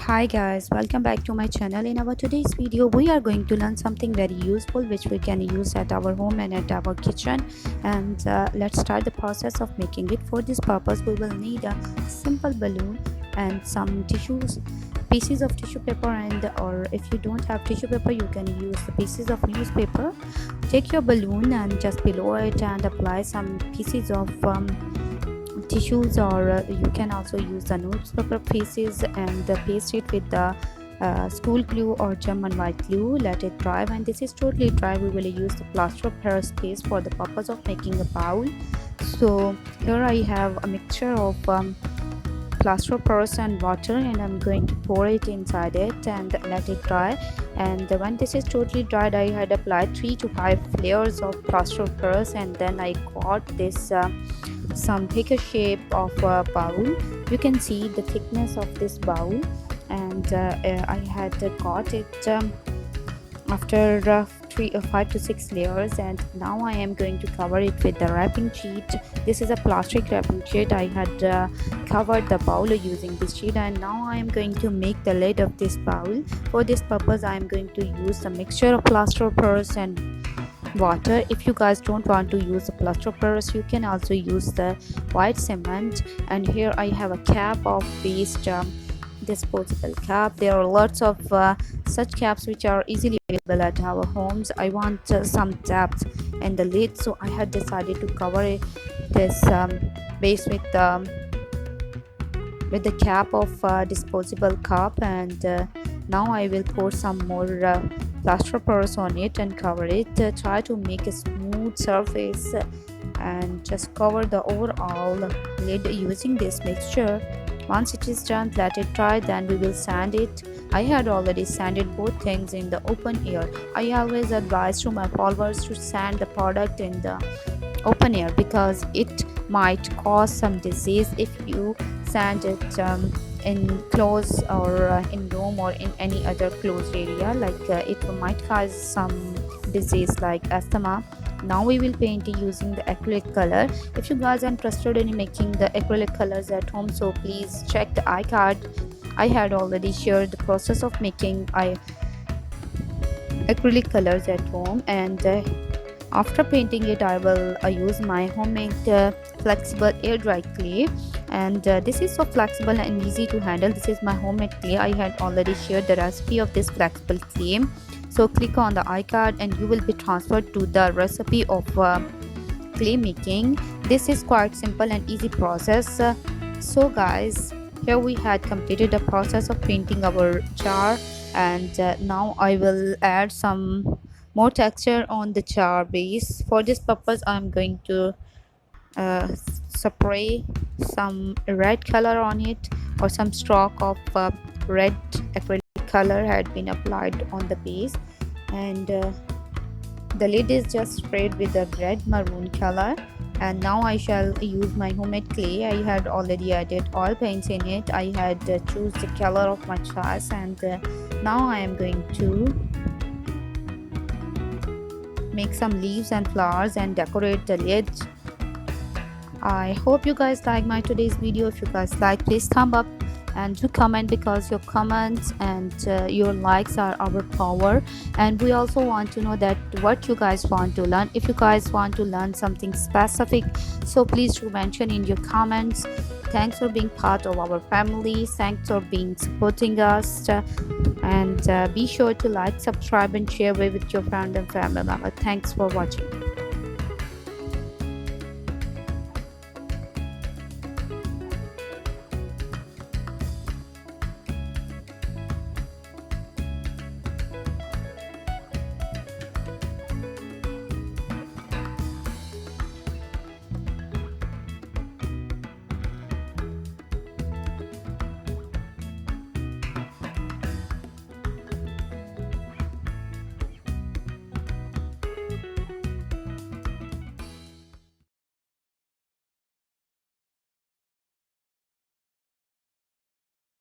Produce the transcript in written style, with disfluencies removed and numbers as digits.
Hi guys, welcome back to my channel. In our today's video we are going to learn something very useful which we can use at our home and at our kitchen. And let's start the process of making it. For this purpose we will need a simple balloon and some tissues, pieces of tissue paper, and or if you don't have tissue paper you can use the pieces of newspaper. Take your balloon and just below it and apply some pieces of tissues, or you can also use the newspaper pieces and paste it with the school glue or German white glue. Let it dry. When this is totally dry we will use the plaster of Paris paste for the purpose of making a bowl. So here I have a mixture of plaster of Paris and water, and I'm going to pour it inside it and let it dry. And when this is totally dried I had applied 3 to 5 layers of plaster of Paris, and then I got this some thicker shape of a bowl. You can see the thickness of this bowl, and I had got it after 5 to 6 layers. And now I am going to cover it with the wrapping sheet. This is a plastic wrapping sheet. I had covered the bowl using this sheet, and now I am going to make the lid of this bowl. For this purpose I am going to use the mixture of plaster of Paris and water. If you guys don't want to use the plaster of Paris you can also use the white cement. And here I have a cap of waste disposable cap. There are lots of such caps which are easily available at our homes. I want some depth in the lid, so I had decided to cover this base with the cap of disposable cup. And now I will pour some more plaster of Paris on it and cover it. Try to make a smooth surface and just cover the overall lid using this mixture. Once it is done, let it dry, then we will sand it. I had already sanded both things in the open air. I always advise to my followers to sand the product in the open air because it might cause some disease if you sand it in clothes or in room or in any other closed area. Like it might cause some disease like asthma. Now we will paint it using the acrylic color. If you guys are interested in making the acrylic colors at home, so please check the iCard. I had already shared the process of making acrylic colors at home. And after painting it I will use my homemade flexible air dry clay. And this is so flexible and easy to handle. This is my homemade clay. I had already shared the recipe of this flexible clay, so click on the iCard and you will be transferred to the recipe of clay making. This is quite simple and easy process. So guys, here we had completed the process of painting our jar, and now I will add some more texture on the jar base. For this purpose I'm going to spray some red color on it, or some stroke of red acrylic color had been applied on the base. And the lid is just sprayed with the red maroon color. And now I shall use my homemade clay. I had already added oil paints in it. I had choose the color of my choice, and now I am going to make some leaves and flowers and decorate the lid. I hope you guys like my today's video. If you guys like, please thumb up and do comment, because your comments and your likes are our power. And we also want to know that what you guys want to learn. If you guys want to learn something specific, so please do mention in your comments. Thanks for being part of our family. Thanks for being supporting us. And be sure to like, subscribe and share with your friends and family members. Thanks for watching.